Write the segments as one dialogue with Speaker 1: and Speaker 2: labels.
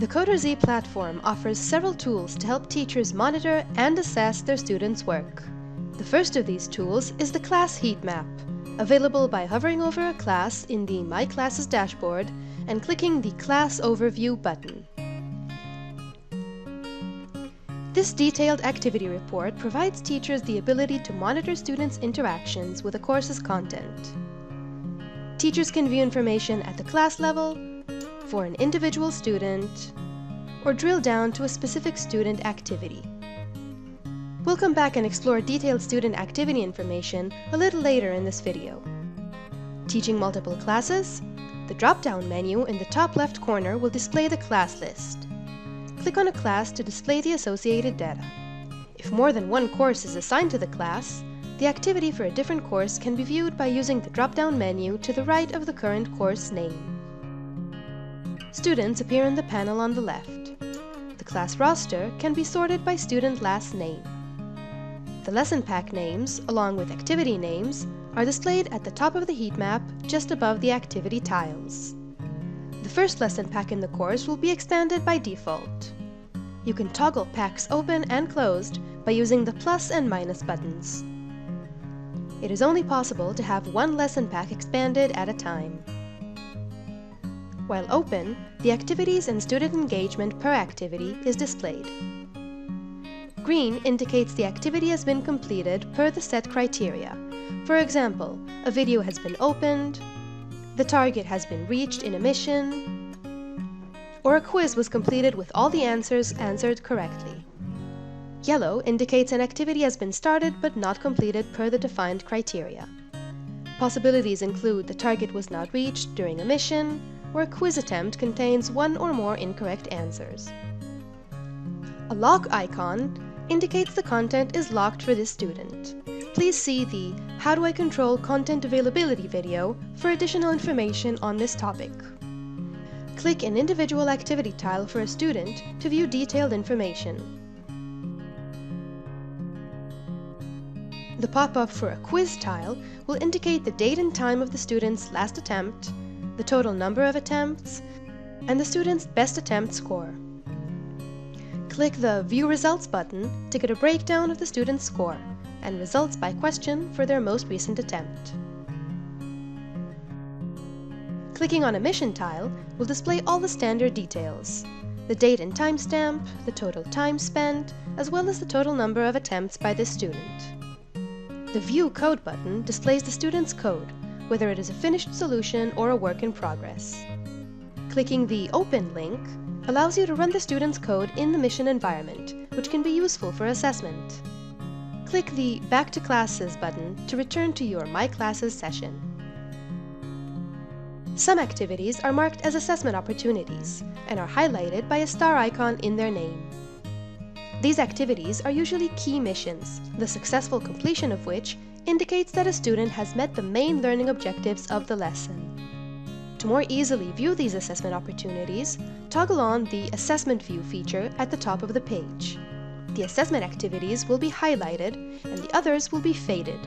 Speaker 1: The Coder-Z platform offers several tools to help teachers monitor and assess their students' work. The first of these tools is the class heat map, available by hovering over a class in the My Classes dashboard and clicking the Class Overview button. This detailed activity report provides teachers the ability to monitor students' interactions with a course's content. Teachers can view information at the class level, for an individual student, or drill down to a specific student activity. We'll come back and explore detailed student activity information a little later in this video. Teaching multiple classes? The drop-down menu in the top left corner will display the class list. Click on a class to display the associated data. If more than one course is assigned to the class, the activity for a different course can be viewed by using the drop-down menu to the right of the current course name. Students appear in the panel on the left. The class roster can be sorted by student last name. The lesson pack names, along with activity names, are displayed at the top of the heat map just above the activity tiles. The first lesson pack in the course will be expanded by default. You can toggle packs open and closed by using the plus and minus buttons. It is only possible to have one lesson pack expanded at a time. While open, the activities and student engagement per activity is displayed. Green indicates the activity has been completed per the set criteria. For example, a video has been opened, the target has been reached in a mission, or a quiz was completed with all the answers answered correctly. Yellow indicates an activity has been started but not completed per the defined criteria. Possibilities include the target was not reached during a mission, or a quiz attempt contains one or more incorrect answers. A lock icon indicates the content is locked for this student. Please see the How Do I Control Content Availability video for additional information on this topic. Click an individual activity tile for a student to view detailed information. The pop-up for a quiz tile will indicate the date and time of the student's last attempt, the total number of attempts, and the student's best attempt score. Click the View Results button to get a breakdown of the student's score and results by question for their most recent attempt. Clicking on a mission tile will display all the standard details: the date and timestamp, the total time spent, as well as the total number of attempts by this student. The View Code button displays the student's code, whether it is a finished solution or a work in progress. Clicking the Open link allows you to run the student's code in the mission environment, which can be useful for assessment. Click the Back to Classes button to return to your My Classes session. Some activities are marked as assessment opportunities and are highlighted by a star icon in their name. These activities are usually key missions, the successful completion of which indicates that a student has met the main learning objectives of the lesson. To more easily view these assessment opportunities, toggle on the Assessment View feature at the top of the page. The assessment activities will be highlighted and the others will be faded.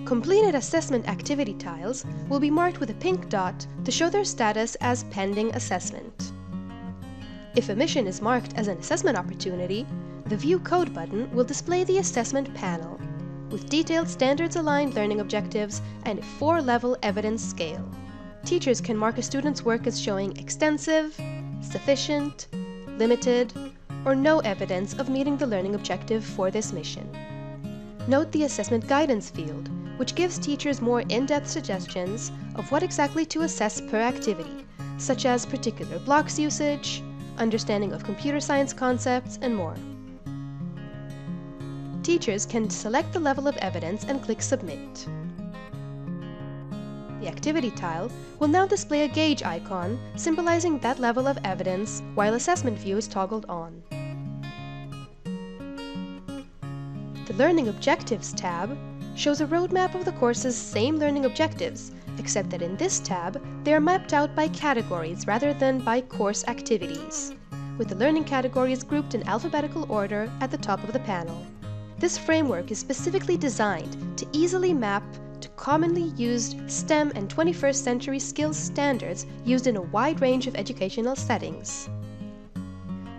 Speaker 1: Completed assessment activity tiles will be marked with a pink dot to show their status as pending assessment. If a mission is marked as an assessment opportunity, the View Code button will display the assessment panel, with detailed standards-aligned learning objectives and a 4-level evidence scale. Teachers can mark a student's work as showing extensive, sufficient, limited, or no evidence of meeting the learning objective for this mission. Note the Assessment Guidance field, which gives teachers more in-depth suggestions of what exactly to assess per activity, such as particular blocks usage, understanding of computer science concepts, and more. Teachers can select the level of evidence and click Submit. The activity tile will now display a gauge icon symbolizing that level of evidence while Assessment View is toggled on. The Learning Objectives tab shows a roadmap of the course's same learning objectives, except that in this tab they are mapped out by categories rather than by course activities, with the learning categories grouped in alphabetical order at the top of the panel. This framework is specifically designed to easily map to commonly used STEM and 21st century skills standards used in a wide range of educational settings.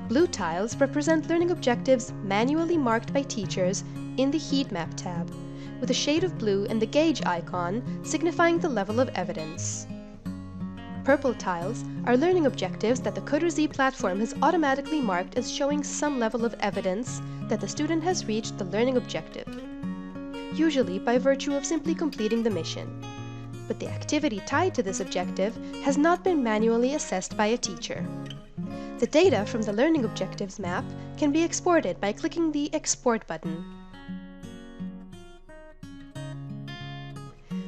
Speaker 1: Blue tiles represent learning objectives manually marked by teachers in the Heat Map tab, with a shade of blue and the gauge icon signifying the level of evidence. Purple tiles are learning objectives that the Coder-Z platform has automatically marked as showing some level of evidence that the student has reached the learning objective, usually by virtue of simply completing the mission. But the activity tied to this objective has not been manually assessed by a teacher. The data from the Learning Objectives map can be exported by clicking the Export button.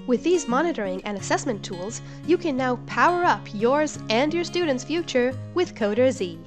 Speaker 1: With these monitoring and assessment tools, you can now power up yours and your students' future with Coder-Z.